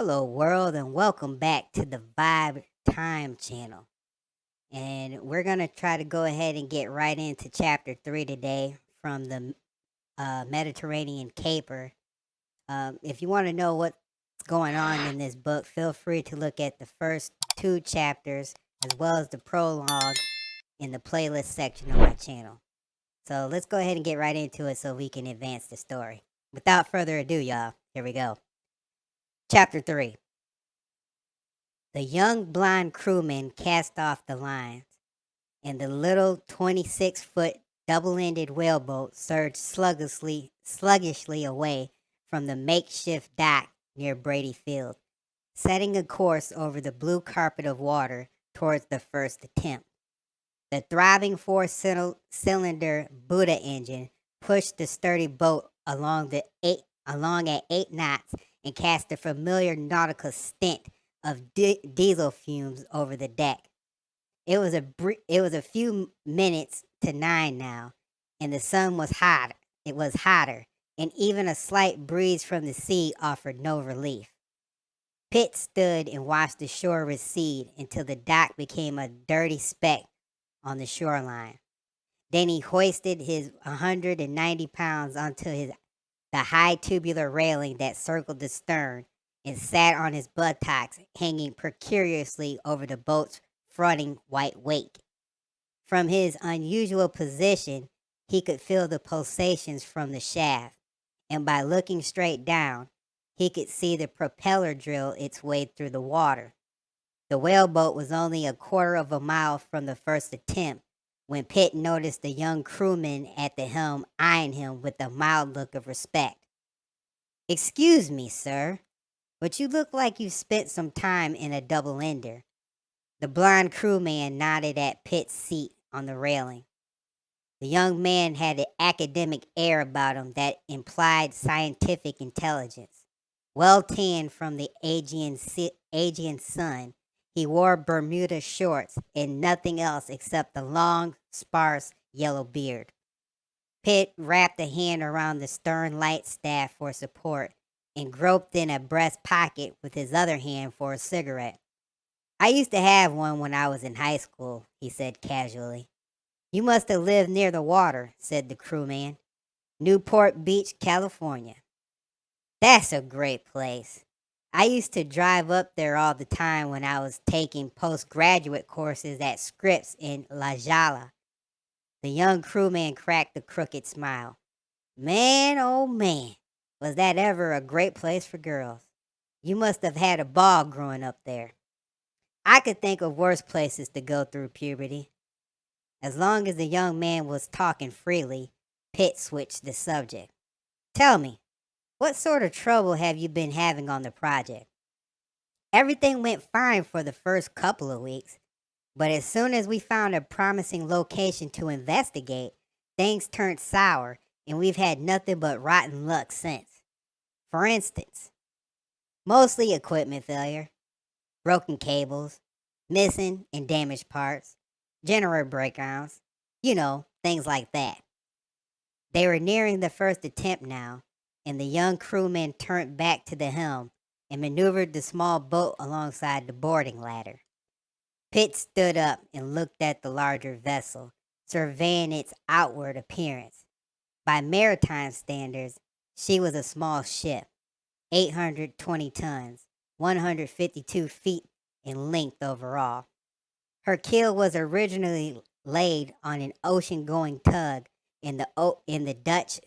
Hello, world, and welcome back to the ViBedTime channel. And we're going to try to go ahead and get right into chapter 3 today from the Mediterranean Caper. If you want to know what's going on in this book, feel free to look at the first two chapters as well as the prologue in the playlist section of my channel. So let's go ahead and get right into it so we can advance the story. Without further ado, y'all, here we go. Chapter 3. The young blind crewman cast off the lines, and the little 26-foot double-ended whaleboat surged sluggishly away from the makeshift dock near Brady Field, setting a course over the blue carpet of water towards the first attempt. The thriving four-cylinder Buddha engine pushed the sturdy boat along at 8 knots and cast a familiar nautical stint of diesel fumes over the deck. It was a few minutes to 9 now, and the sun was hot. It was hotter, and even a slight breeze from the sea offered no relief. Pitt stood and watched the shore recede until the dock became a dirty speck on the shoreline. Then he hoisted his 190 pounds onto the high tubular railing that circled the stern and sat on his buttocks, hanging precariously over the boat's fronting white wake. From his unusual position, he could feel the pulsations from the shaft, and by looking straight down, he could see the propeller drill its way through the water. The whaleboat was only a quarter of a mile from the first attempt when Pitt noticed the young crewman at the helm eyeing him with a mild look of respect. "Excuse me, sir, but you look like you've spent some time in a double-ender." The blind crewman nodded at Pitt's seat on the railing. The young man had an academic air about him that implied scientific intelligence. Well tanned from the Aegean sun, he wore Bermuda shorts and nothing else except the long, sparse yellow beard. Pitt wrapped a hand around the stern light staff for support and groped in a breast pocket with his other hand for a cigarette. "I used to have one when I was in high school," he said casually. "You must have lived near the water," said the crewman. "Newport Beach, California." "That's a great place. I used to drive up there all the time when I was taking postgraduate courses at Scripps in La Jolla." The young crewman cracked a crooked smile. "Man, oh man, was that ever a great place for girls. You must have had a ball growing up there." "I could think of worse places to go through puberty." As long as the young man was talking freely, Pitt switched the subject. "Tell me, what sort of trouble have you been having on the project?" "Everything went fine for the first couple of weeks. But as soon as we found a promising location to investigate, things turned sour, and we've had nothing but rotten luck since. For instance, mostly equipment failure, broken cables, missing and damaged parts, generator breakdowns, things like that." They were nearing the first attempt now, and the young crewman turned back to the helm and maneuvered the small boat alongside the boarding ladder. Pitt stood up and looked at the larger vessel, surveying its outward appearance. By maritime standards, she was a small ship, 820 tons, 152 feet in length overall. Her keel was originally laid on an ocean-going tug in the Dutch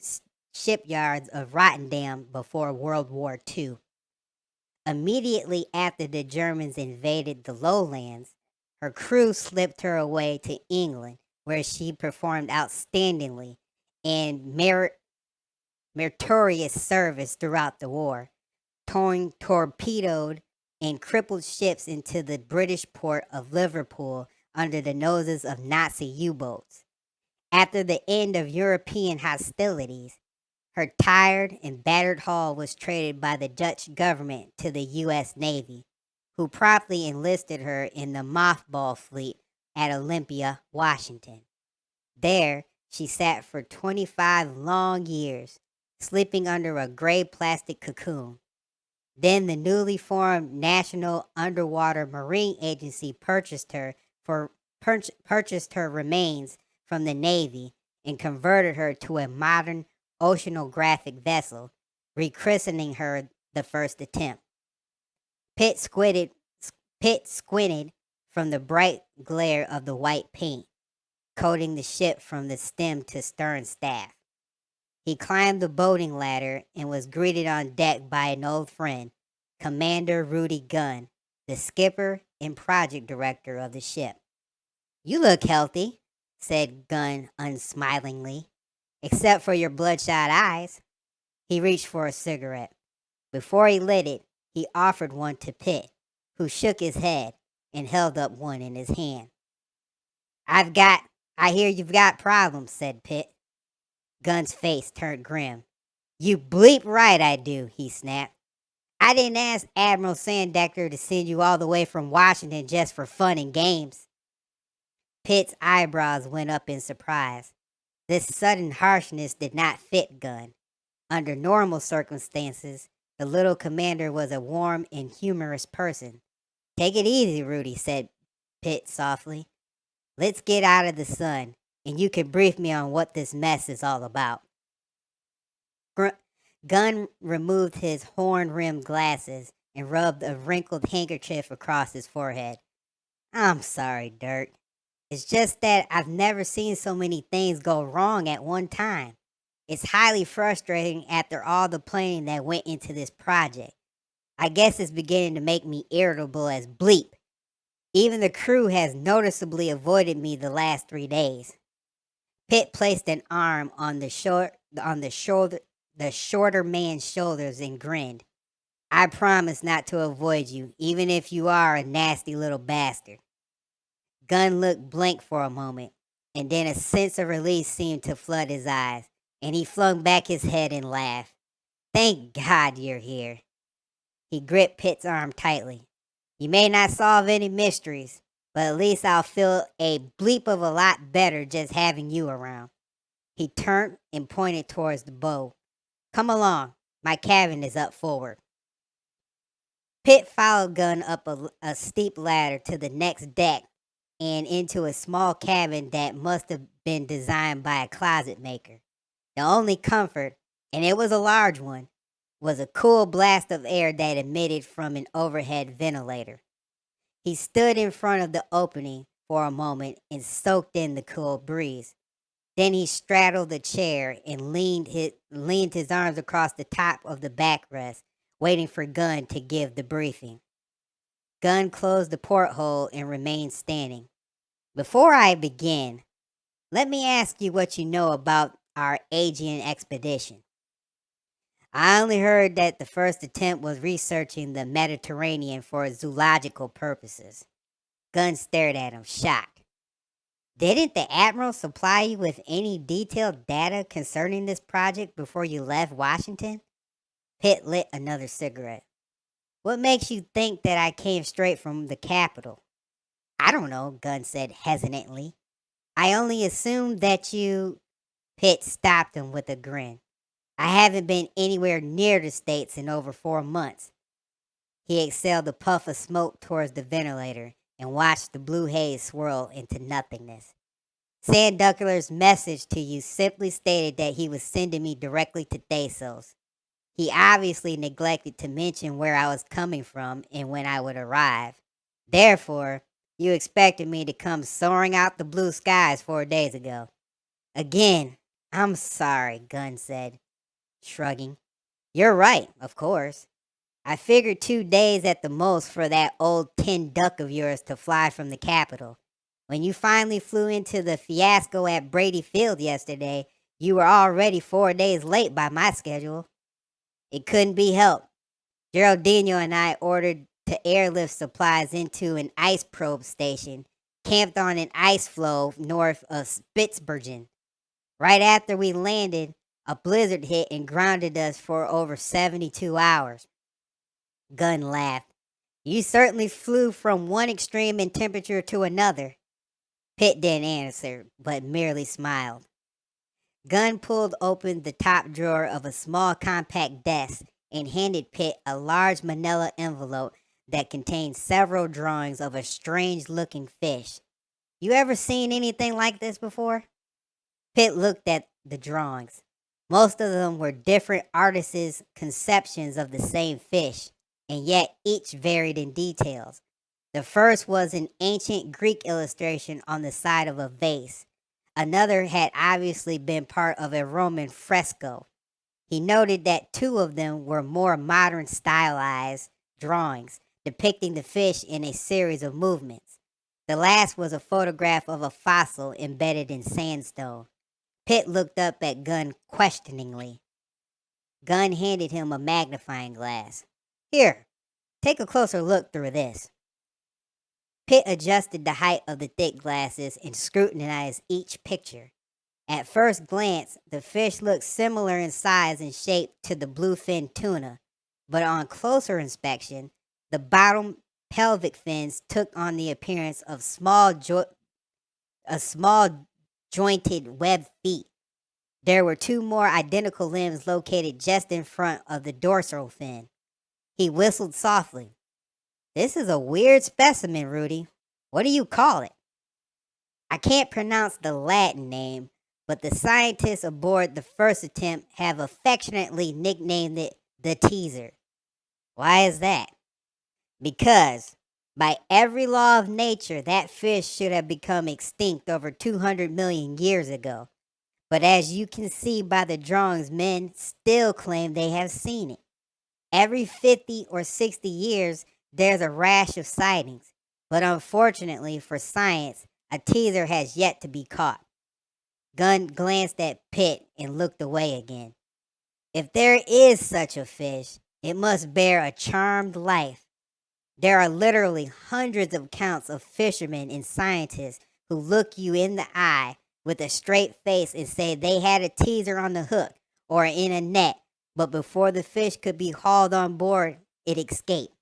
shipyards of Rotterdam before World War II. Immediately after the Germans invaded the lowlands, her crew slipped her away to England, where she performed outstandingly and meritorious service throughout the war, towing torpedoed and crippled ships into the British port of Liverpool under the noses of Nazi U-boats. After the end of European hostilities, her tired and battered hull was traded by the Dutch government to the U.S. Navy, who promptly enlisted her in the mothball fleet at Olympia, Washington. There, she sat for 25 long years, sleeping under a gray plastic cocoon. Then the newly formed National Underwater Marine Agency purchased her remains from the Navy and converted her to a modern oceanographic vessel, rechristening her the first attempt. Pitt squinted from the bright glare of the white paint, coating the ship from the stem to stern staff. He climbed the boating ladder and was greeted on deck by an old friend, Commander Rudi Gunn, the skipper and project director of the ship. "You look healthy," said Gunn unsmilingly, "except for your bloodshot eyes." He reached for a cigarette. Before he lit it, he offered one to Pitt, who shook his head and held up one in his hand. I hear you've got problems," said Pitt. Gunn's face turned grim. "You bleep right I do," he snapped. "I didn't ask Admiral Sandecker to send you all the way from Washington just for fun and games." Pitt's eyebrows went up in surprise. This sudden harshness did not fit Gunn. Under normal circumstances, the little commander was a warm and humorous person. "Take it easy, Rudi," said Pitt softly. "Let's get out of the sun, and you can brief me on what this mess is all about." Gunn removed his horn-rimmed glasses and rubbed a wrinkled handkerchief across his forehead. "I'm sorry, Dirk. It's just that I've never seen so many things go wrong at one time. It's highly frustrating after all the planning that went into this project. I guess it's beginning to make me irritable as bleep. Even the crew has noticeably avoided me the last 3 days." Pitt placed an arm on the shorter man's shoulders and grinned. "I promise not to avoid you, even if you are a nasty little bastard." Gunn looked blank for a moment, and then a sense of relief seemed to flood his eyes, and he flung back his head and laughed. "Thank God you're here." He gripped Pitt's arm tightly. "You may not solve any mysteries, but at least I'll feel a bleep of a lot better just having you around." He turned and pointed towards the bow. "Come along. My cabin is up forward." Pitt followed Gunn up a steep ladder to the next deck and into a small cabin that must have been designed by a closet maker. The only comfort, and it was a large one, was a cool blast of air that emitted from an overhead ventilator. He stood in front of the opening for a moment and soaked in the cool breeze. Then he straddled the chair and leaned his arms across the top of the backrest, waiting for Gunn to give the briefing. Gunn closed the porthole and remained standing. "Before I begin, let me ask you what you know about our Aegean expedition." "I only heard that the first attempt was researching the Mediterranean for zoological purposes." Gunn stared at him, shocked. "Didn't the Admiral supply you with any detailed data concerning this project before you left Washington?" Pitt lit another cigarette. "What makes you think that I came straight from the capital?" "I don't know," Gunn said hesitantly. "I only assumed that you—" Pitt stopped him with a grin. "I haven't been anywhere near the States in over 4 months." He exhaled a puff of smoke towards the ventilator and watched the blue haze swirl into nothingness. "Sandeckler's message to you simply stated that he was sending me directly to Thasos. He obviously neglected to mention where I was coming from and when I would arrive. Therefore, you expected me to come soaring out the blue skies 4 days ago." "Again, I'm sorry," Gunn said, shrugging. "You're right, of course. I figured 2 days at the most for that old tin duck of yours to fly from the capital. When you finally flew into the fiasco at Brady Field yesterday, you were already 4 days late by my schedule." "It couldn't be helped. Geraldino and I ordered to airlift supplies into an ice probe station camped on an ice floe north of Spitsbergen. Right after we landed, a blizzard hit and grounded us for over 72 hours. Gunn laughed. "You certainly flew from one extreme in temperature to another." Pitt didn't answer, but merely smiled. Gunn pulled open the top drawer of a small compact desk and handed Pitt a large manila envelope that contained several drawings of a strange looking fish. You ever seen anything like this before? Pitt looked at the drawings. Most of them were different artists' conceptions of the same fish, and yet each varied in details. The first was an ancient Greek illustration on the side of a vase. Another had obviously been part of a Roman fresco. He noted that two of them were more modern stylized drawings, depicting the fish in a series of movements. The last was a photograph of a fossil embedded in sandstone. Pitt looked up at Gunn questioningly. Gunn handed him a magnifying glass. Here, take a closer look through this. Pitt adjusted the height of the thick glasses and scrutinized each picture. At first glance, the fish looked similar in size and shape to the bluefin tuna, but on closer inspection, the bottom pelvic fins took on the appearance of small jointed webbed feet. There were two more identical limbs located just in front of the dorsal fin. He whistled softly. This is a weird specimen, Rudi. What do you call it? I can't pronounce the Latin name, but the scientists aboard the first attempt have affectionately nicknamed it the teaser. Why is that? Because by every law of nature, that fish should have become extinct over 200 million years ago. But as you can see by the drawings, men still claim they have seen it. Every 50 or 60 years, there's a rash of sightings. But unfortunately for science, a teaser has yet to be caught. Gunn glanced at Pitt and looked away again. If there is such a fish, it must bear a charmed life. There are literally hundreds of accounts of fishermen and scientists who look you in the eye with a straight face and say they had a teaser on the hook or in a net, but before the fish could be hauled on board, it escaped.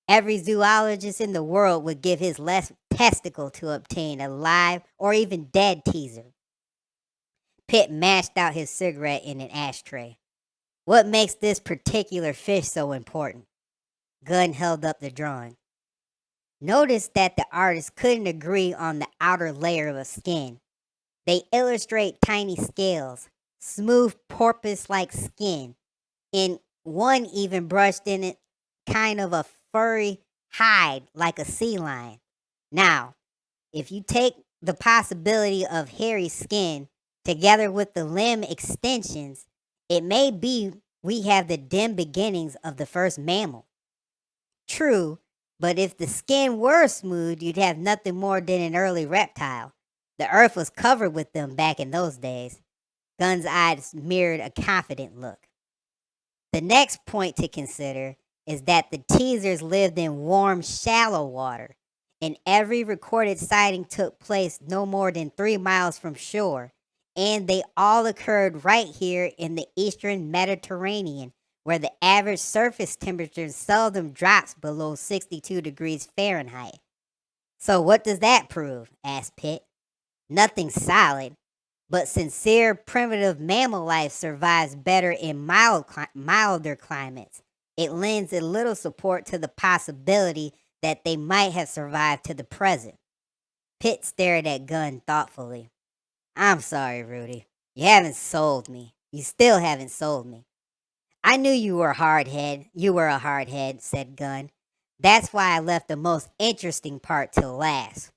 Every zoologist in the world would give his left testicle to obtain a live or even dead teaser. Pitt mashed out his cigarette in an ashtray. What makes this particular fish so important? Gunn held up the drawing. Notice that the artist couldn't agree on the outer layer of skin. They illustrate tiny scales, smooth porpoise-like skin, and one even brushed in it kind of a furry hide like a sea lion. Now, if you take the possibility of hairy skin together with the limb extensions, it may be we have the dim beginnings of the first mammal. True, but if the skin were smooth, you'd have nothing more than an early reptile. The earth was covered with them back in those days. Gunn's eyes mirrored a confident look. The next point to consider is that the teasers lived in warm, shallow water, and every recorded sighting took place no more than 3 miles from shore, and they all occurred right here in the eastern Mediterranean, where the average surface temperature seldom drops below 62 degrees Fahrenheit. So what does that prove? Asked Pitt. Nothing solid, but sincere primitive mammal life survives better in milder climates. It lends a little support to the possibility that they might have survived to the present. Pitt stared at Gunn thoughtfully. I'm sorry, Rudi. You haven't sold me. You still haven't sold me. I knew you were a hardhead, said Gunn. That's why I left the most interesting part till last.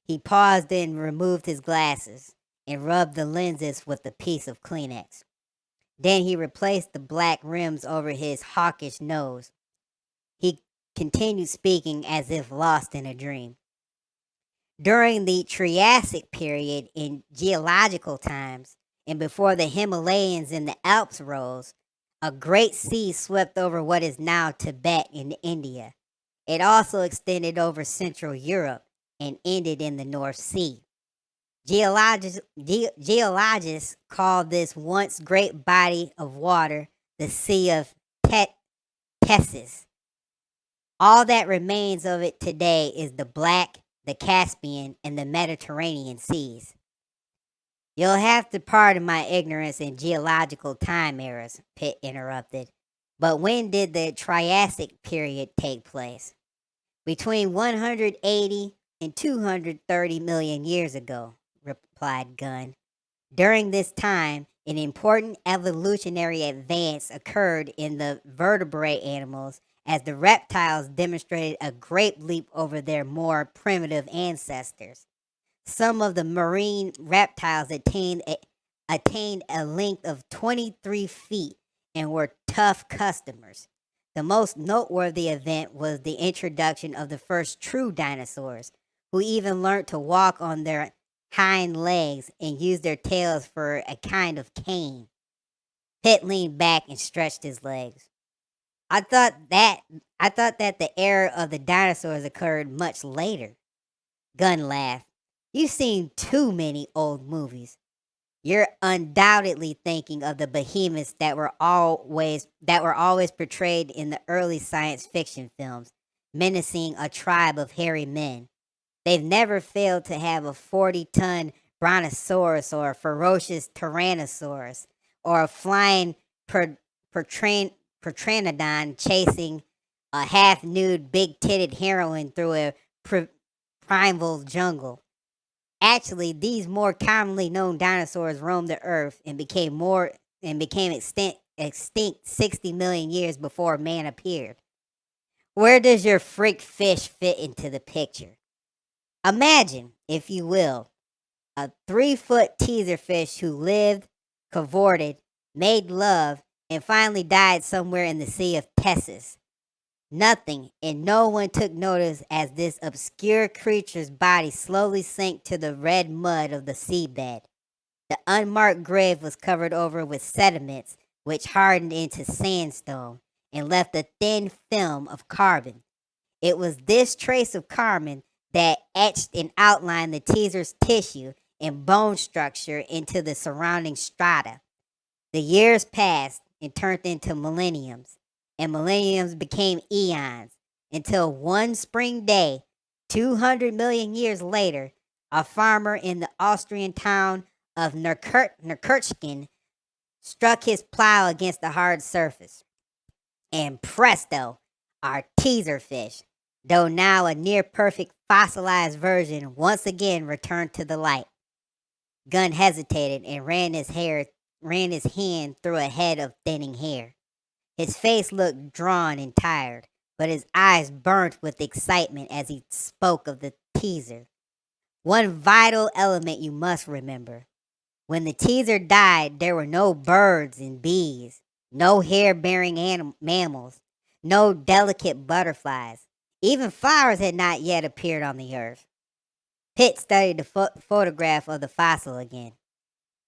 He paused and removed his glasses and rubbed the lenses with a piece of Kleenex. Then he replaced the black rims over his hawkish nose. He continued speaking as if lost in a dream. During the Triassic period in geological times, and before the Himalayas and the Alps rose, a great sea swept over what is now Tibet in India. It also extended over Central Europe and ended in the North Sea. Geologists call this once great body of water the Sea of Tessis. All that remains of it today is the Black, the Caspian, and the Mediterranean seas. You'll have to pardon my ignorance in geological time eras, Pitt interrupted, But when did the Triassic period take place? Between 180 and 230 million years ago, replied Gunn. During this time, an important evolutionary advance occurred in the vertebrate animals as the reptiles demonstrated a great leap over their more primitive ancestors. Some of the marine reptiles attained a length of 23 feet and were tough customers. The most noteworthy event was the introduction of the first true dinosaurs, who even learned to walk on their hind legs and use their tails for a kind of cane. Pitt leaned back and stretched his legs. I thought that the era of the dinosaurs occurred much later. Gunn laughed. You've seen too many old movies. You're undoubtedly thinking of the behemoths that were always portrayed in the early science fiction films, menacing a tribe of hairy men. They've never failed to have a 40-ton brontosaurus or a ferocious tyrannosaurus or a flying Pteranodon chasing a half-nude, big-titted heroine through a primeval jungle. Actually, these more commonly known dinosaurs roamed the earth and became extinct 60 million years before man appeared. Where does your freak fish fit into the picture? Imagine, if you will, a 3-foot teaser fish who lived, cavorted, made love, and finally died somewhere in the Sea of Tessus. Nothing and no one took notice as this obscure creature's body slowly sank to the red mud of the seabed. The unmarked grave was covered over with sediments which hardened into sandstone and left a thin film of carbon. It was this trace of carbon that etched and outlined the teaser's tissue and bone structure into the surrounding strata. The years passed and turned into millenniums, and millenniums became eons, until one spring day, 200 million years later, a farmer in the Austrian town of Nurkirchen struck his plow against the hard surface. And presto, our teaser fish, though now a near-perfect fossilized version, once again returned to the light. Gunn hesitated and ran his hand through a head of thinning hair. His face looked drawn and tired, but his eyes burnt with excitement as he spoke of the teaser. One vital element you must remember. When the teaser died, there were no birds and bees, no hair-bearing mammals, no delicate butterflies. Even flowers had not yet appeared on the earth. Pitt studied the photograph of the fossil again.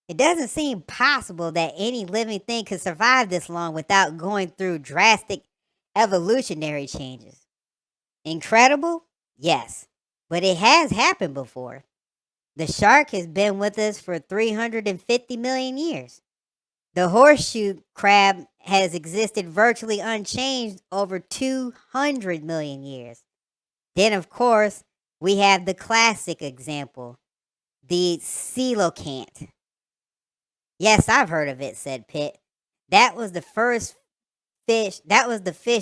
It doesn't seem possible that any living thing could survive this long without going through drastic evolutionary changes. Incredible? Yes, but it has happened before. The shark has been with us for 350 million years. The horseshoe crab has existed virtually unchanged over 200 million years. Then, of course, we have the classic example, the coelacanth. Yes, I've heard of it, said Pitt. That was the fish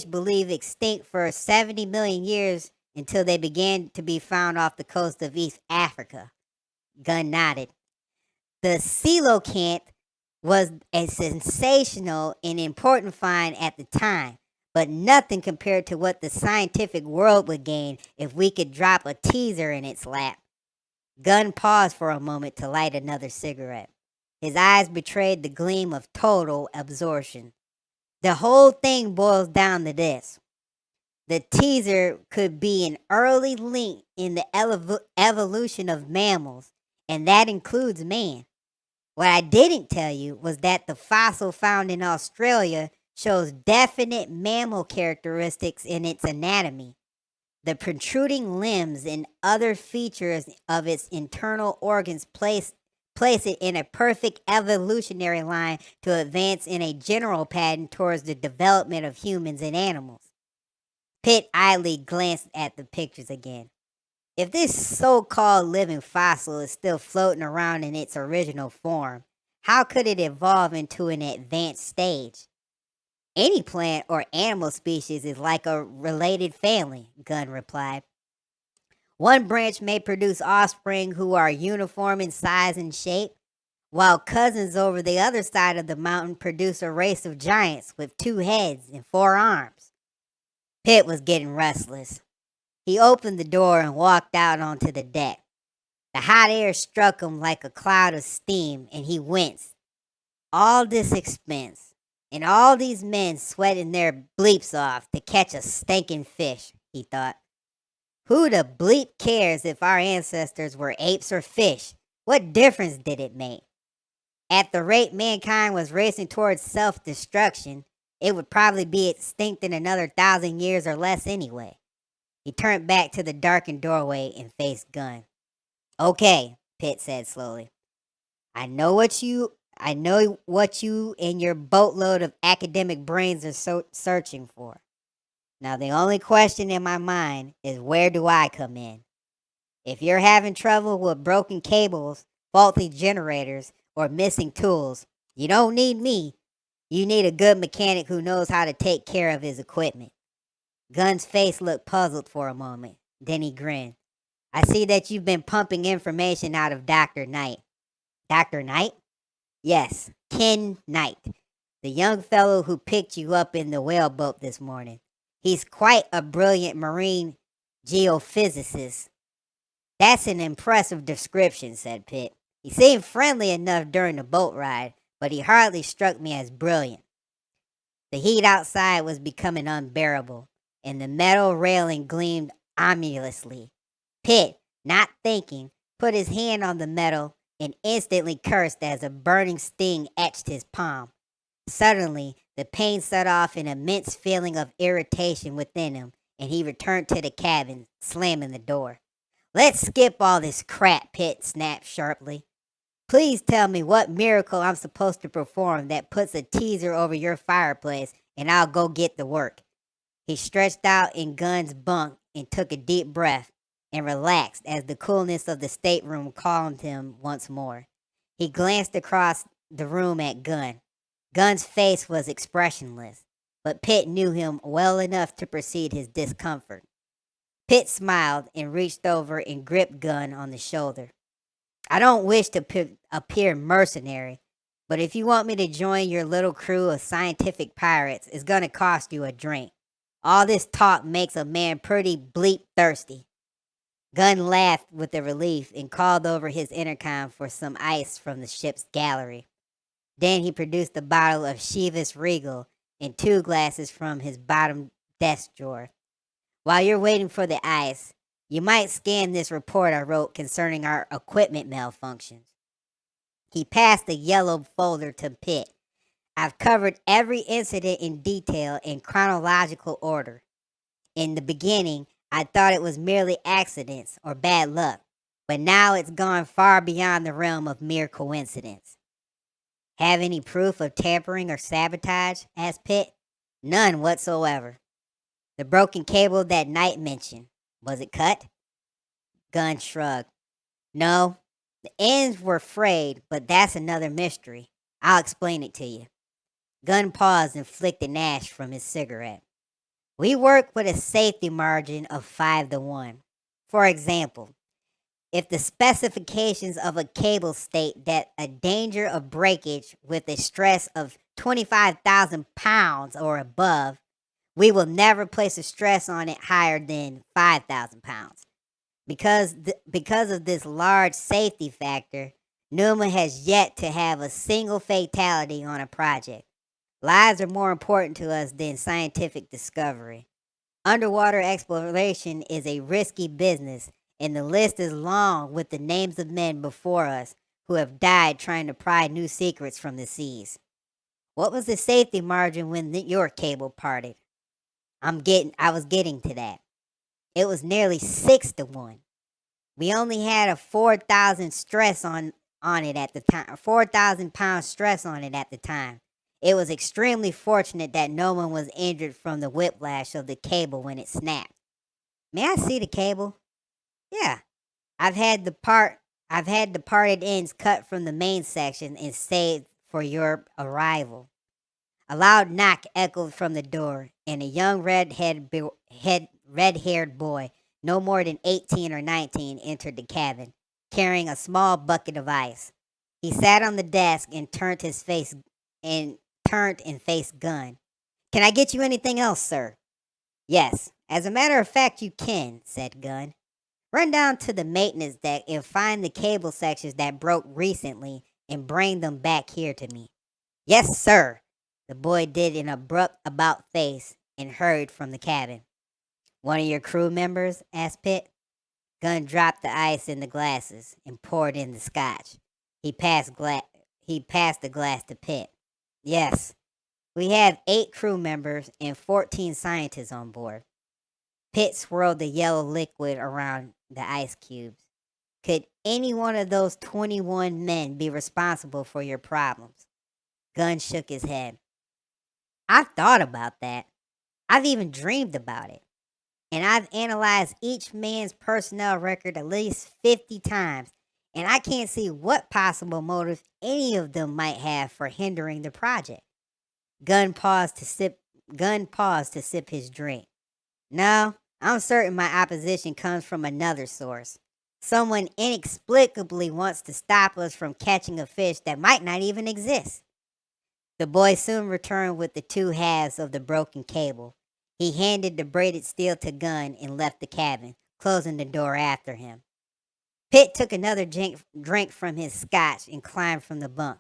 believed extinct for 70 million years until they began to be found off the coast of East Africa. Gunn nodded. The coelacanth was a sensational and important find at the time, but nothing compared to what the scientific world would gain if we could drop a teaser in its lap. Gunn paused for a moment to light another cigarette. His eyes betrayed the gleam of total absorption. The whole thing boils down to this. The teaser could be an early link in the evolution of mammals, and that includes man. What I didn't tell you was that the fossil found in Australia shows definite mammal characteristics in its anatomy. The protruding limbs and other features of its internal organs place it in a perfect evolutionary line to advance in a general pattern towards the development of humans and animals. Pitt idly glanced at the pictures again. If this so-called living fossil is still floating around in its original form, how could it evolve into an advanced stage? Any plant or animal species is like a related family, Gunn replied. One branch may produce offspring who are uniform in size and shape, while cousins over the other side of the mountain produce a race of giants with 2 heads and 4 arms. Pitt was getting restless. He opened the door and walked out onto the deck. The hot air struck him like a cloud of steam, and he winced. All this expense, and all these men sweating their bleeps off to catch a stinking fish, he thought. Who the bleep cares if our ancestors were apes or fish? What difference did it make? At the rate mankind was racing towards self-destruction, it would probably be extinct in another 1,000 years or less anyway. He turned back to the darkened doorway and faced Gunn. Okay, Pitt said slowly. I know what you and your boatload of academic brains are searching for. Now the only question in my mind is, where do I come in? If you're having trouble with broken cables, faulty generators, or missing tools, you don't need me. You need a good mechanic who knows how to take care of his equipment. Gunn's face looked puzzled for a moment. Then he grinned. I see that you've been pumping information out of Dr. Knight. Dr. Knight? Yes, Ken Knight, the young fellow who picked you up in the whaleboat this morning. He's quite a brilliant marine geophysicist. That's an impressive description, said Pitt. He seemed friendly enough during the boat ride, but he hardly struck me as brilliant. The heat outside was becoming unbearable, and the metal railing gleamed ominously. Pitt, not thinking, put his hand on the metal and instantly cursed as a burning sting etched his palm. Suddenly, the pain set off an immense feeling of irritation within him, and he returned to the cabin, slamming the door. Let's skip all this crap, Pitt snapped sharply. Please tell me what miracle I'm supposed to perform that puts a teaser over your fireplace, and I'll go get the work. He stretched out in Gunn's bunk and took a deep breath and relaxed as the coolness of the stateroom calmed him once more. He glanced across the room at Gunn. Gunn's face was expressionless, but Pitt knew him well enough to perceive his discomfort. Pitt smiled and reached over and gripped Gunn on the shoulder. I don't wish to appear mercenary, but if you want me to join your little crew of scientific pirates, it's going to cost you a drink. All this talk makes a man pretty bleep thirsty. Gunn laughed with a relief and called over his intercom for some ice from the ship's gallery. Then he produced a bottle of Chivas Regal and 2 glasses from his bottom desk drawer. While you're waiting for the ice, you might scan this report I wrote concerning our equipment malfunctions. He passed the yellow folder to Pitt. I've covered every incident in detail in chronological order. In the beginning, I thought it was merely accidents or bad luck, but now it's gone far beyond the realm of mere coincidence. Have any proof of tampering or sabotage? Asked Pitt. None whatsoever. The broken cable that Knight mentioned, was it cut? Gunn shrugged. No, the ends were frayed, but that's another mystery. I'll explain it to you. Gunn paused and flicked an ash from his cigarette. We work with a safety margin of 5-1. For example, if the specifications of a cable state that a danger of breakage with a stress of 25,000 pounds or above, we will never place a stress on it higher than 5,000 pounds. Because of this large safety factor, NUMA has yet to have a single fatality on a project. Lives are more important to us than scientific discovery. Underwater exploration is a risky business, and the list is long with the names of men before us who have died trying to pry new secrets from the seas. What was the safety margin when your cable parted? I was getting to that. It was nearly 6-1. We only had a 4,000 stress on it at the time, 4,000 pound stress on it at the time. It was extremely fortunate that no one was injured from the whiplash of the cable when it snapped. May I see the cable? Yeah. I've had the parted ends cut from the main section and saved for your arrival. A loud knock echoed from the door, and a young red-haired boy, no more than 18 or 19, entered the cabin, carrying a small bucket of ice. He sat on the desk and turned and faced Gunn. "Can I get you anything else, sir?" "Yes, as a matter of fact, you can," said Gunn. "Run down to the maintenance deck and find the cable sections that broke recently and bring them back here to me." "Yes, sir." The boy did an abrupt about face and hurried from the cabin. "One of your crew members?" asked Pitt. Gunn dropped the ice in the glasses and poured in the scotch. He passed the glass to Pitt. "Yes, we have 8 crew members and 14 scientists on board." Pitt swirled the yellow liquid around the ice cubes. "Could any one of those 21 men be responsible for your problems?" Gunn shook his head. "I've thought about that. I've even dreamed about it. And I've analyzed each man's personnel record at least 50 times, and I can't see what possible motive any of them might have for hindering the project." Gunn paused to sip his drink. "No, I'm certain my opposition comes from another source. Someone inexplicably wants to stop us from catching a fish that might not even exist." The boy soon returned with the 2 halves of the broken cable. He handed the braided steel to Gunn and left the cabin, closing the door after him. Pitt took another drink from his scotch and climbed from the bunk.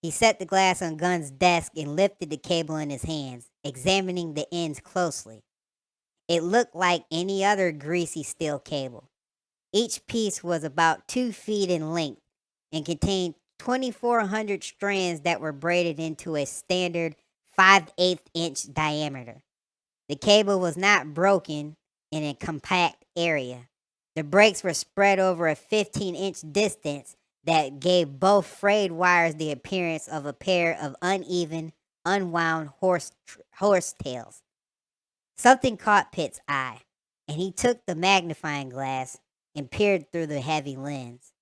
He set the glass on Gunn's desk and lifted the cable in his hands, examining the ends closely. It looked like any other greasy steel cable. Each piece was about 2 feet in length and contained 2,400 strands that were braided into a standard 5/8 inch diameter. The cable was not broken in a compact area. The breaks were spread over a 15-inch distance that gave both frayed wires the appearance of a pair of uneven, unwound horse tails. Something caught Pitt's eye, and he took the magnifying glass and peered through the heavy lens.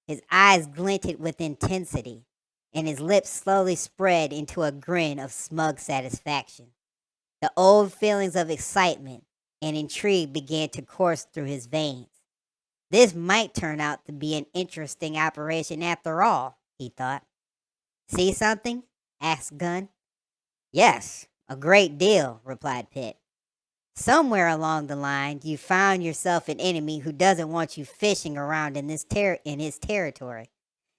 His eyes glinted with intensity, and his lips slowly spread into a grin of smug satisfaction. The old feelings of excitement and intrigue began to course through his veins. This might turn out to be an interesting operation after all, he thought. "See something?" asked Gunn. "Yes, a great deal," replied Pitt. "Somewhere along the line, you found yourself an enemy who doesn't want you fishing around in his territory."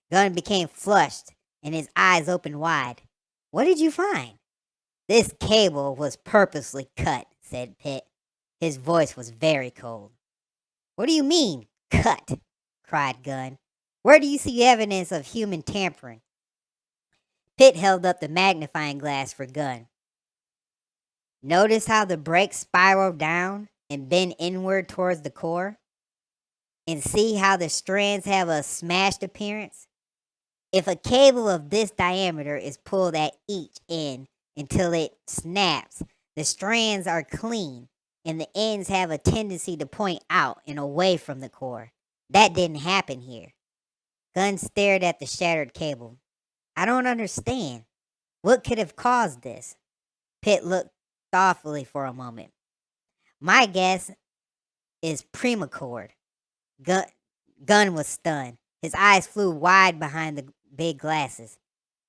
Gunn became flushed, and his eyes opened wide. "What did you find?" "This cable was purposely cut," said Pitt. His voice was very cold. "What do you mean, cut?" cried Gunn. "Where do you see evidence of human tampering?" Pitt held up the magnifying glass for Gunn. "Notice how the breaks spiral down and bend inward towards the core? And see how the strands have a smashed appearance? If a cable of this diameter is pulled at each end until it snaps, the strands are clean and the ends have a tendency to point out and away from the core. That didn't happen here." Gunn stared at the shattered cable. "I don't understand. What could have caused this?" Pitt looked thoughtfully for a moment. "My guess is primacord." Gunn was stunned. His eyes flew wide behind the big glasses.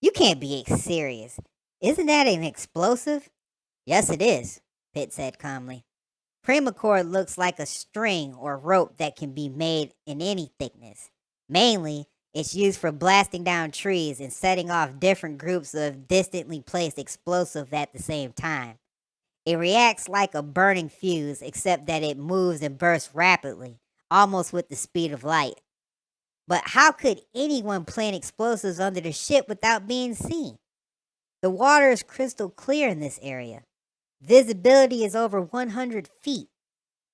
"You can't be serious. Isn't that an explosive?" "Yes, it is," Pitt said calmly. "Primacord looks like a string or rope that can be made in any thickness. Mainly, it's used for blasting down trees and setting off different groups of distantly placed explosives at the same time. It reacts like a burning fuse, except that it moves and bursts rapidly, almost with the speed of light. But how could anyone plant explosives under the ship without being seen? The water is crystal clear in this area. Visibility is over 100 feet.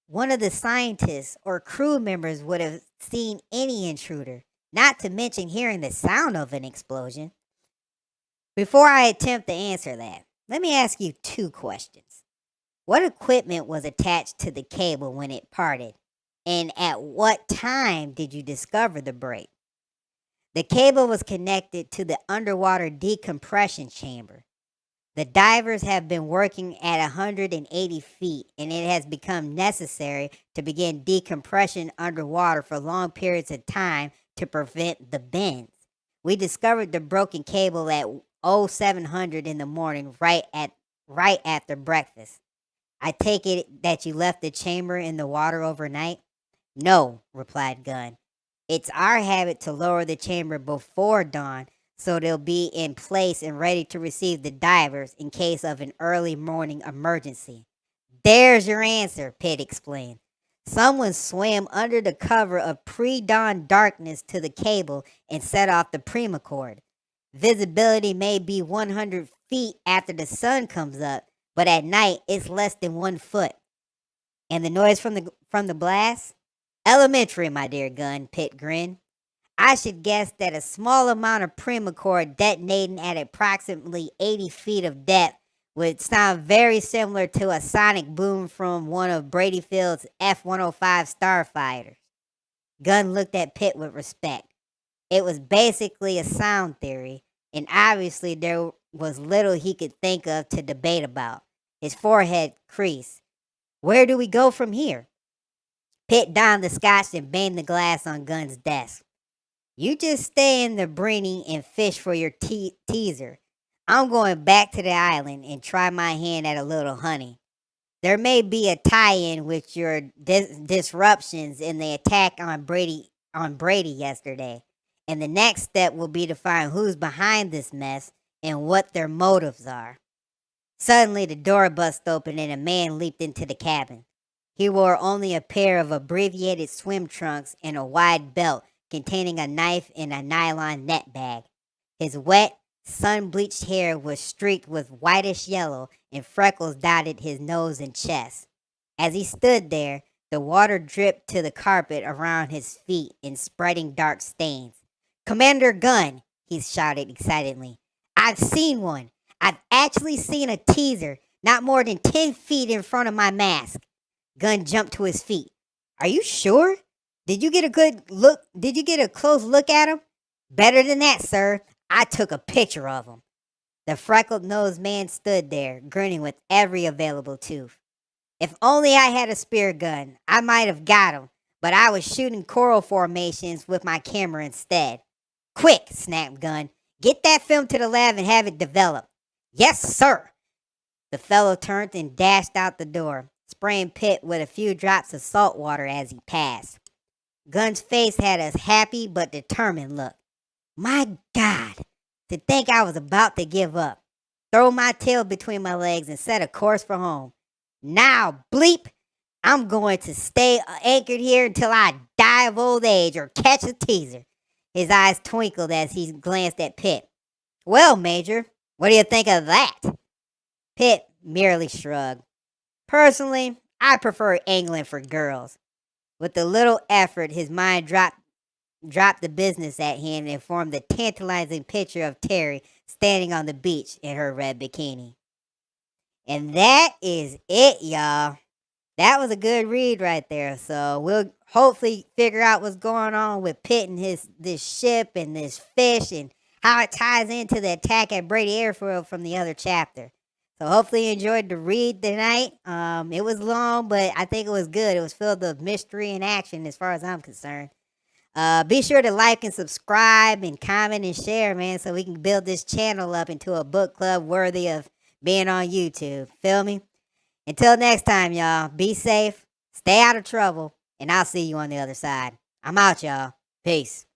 One of the scientists or crew members would have seen any intruder, not to mention hearing the sound of an explosion. Before I attempt to answer that, let me ask you 2 questions. What equipment was attached to the cable when it parted? And at what time did you discover the break?" "The cable was connected to the underwater decompression chamber. The divers have been working at 180 feet, and it has become necessary to begin decompression underwater for long periods of time to prevent the bends. We discovered the broken cable at 0700 in the morning, right after breakfast. I take it that you left the chamber in the water overnight? No, replied Gunn. It's our habit to lower the chamber before dawn so they'll be in place and ready to receive the divers in case of an early morning emergency. There's your answer, Pitt explained. Someone swam under the cover of pre-dawn darkness to the cable and set off the primacord. Visibility may be 100 feet after the sun comes up, but at night it's less than 1 foot. And the noise from the blast? Elementary, my dear Gunn, Pitt grinned. I should guess that a small amount of primacord detonating at approximately 80 feet of depth would sound very similar to a sonic boom from one of Brady Field's F-105 starfighters. Gunn looked at Pitt with respect. It was basically a sound theory, and obviously there was little he could think of to debate about. His forehead creased. Where do we go from here? Pitt downed the scotch and banged the glass on Gunn's desk. You just stay in the Brenny and fish for your teaser. I'm going back to the island and try my hand at a little honey. There may be a tie-in with your disruptions in the attack on Brady yesterday. And the next step will be to find who's behind this mess and what their motives are. Suddenly the door bust open and a man leaped into the cabin. He wore only a pair of abbreviated swim trunks and a wide belt containing a knife and a nylon net bag. His wet, sun-bleached hair was streaked with whitish yellow and freckles dotted his nose and chest. As he stood there, the water dripped to the carpet around his feet in spreading dark stains. Commander Gunn, he shouted excitedly. I've seen one. I've actually seen a teaser, not more than 10 feet in front of my mask. Gunn jumped to his feet. Are you sure? Did you get a good look? Did you get a close look at him? Better than that, sir. I took a picture of him. The freckled-nosed man stood there, grinning with every available tooth. If only I had a spear gun, I might have got him, but I was shooting coral formations with my camera instead. Quick, snapped Gunn. Get that film to the lab and have it developed. Yes, sir. The fellow turned and dashed out the door, spraying Pitt with a few drops of salt water as he passed. Gunn's face had a happy but determined look. My God, to think I was about to give up, throw my tail between my legs and set a course for home. Now, bleep, I'm going to stay anchored here until I die of old age or catch a teaser. His eyes twinkled as he glanced at Pitt. Well, Major, what do you think of that? Pitt merely shrugged. Personally, I prefer angling for girls. With a little effort, his mind dropped the business at hand and formed the tantalizing picture of Terry standing on the beach in her red bikini. And that is it, y'all. That was a good read right there. So we'll hopefully figure out what's going on with Pitt and this ship and this fish and how it ties into the attack at Brady Airfield from the other chapter. So hopefully you enjoyed the read tonight. It was long, but I think it was good. It was filled with mystery and action as far as I'm concerned. Be sure to like and subscribe and comment and share, man, so we can build this channel up into a book club worthy of being on YouTube. Feel me? Until next time, y'all, be safe, stay out of trouble, and I'll see you on the other side. I'm out, y'all. Peace.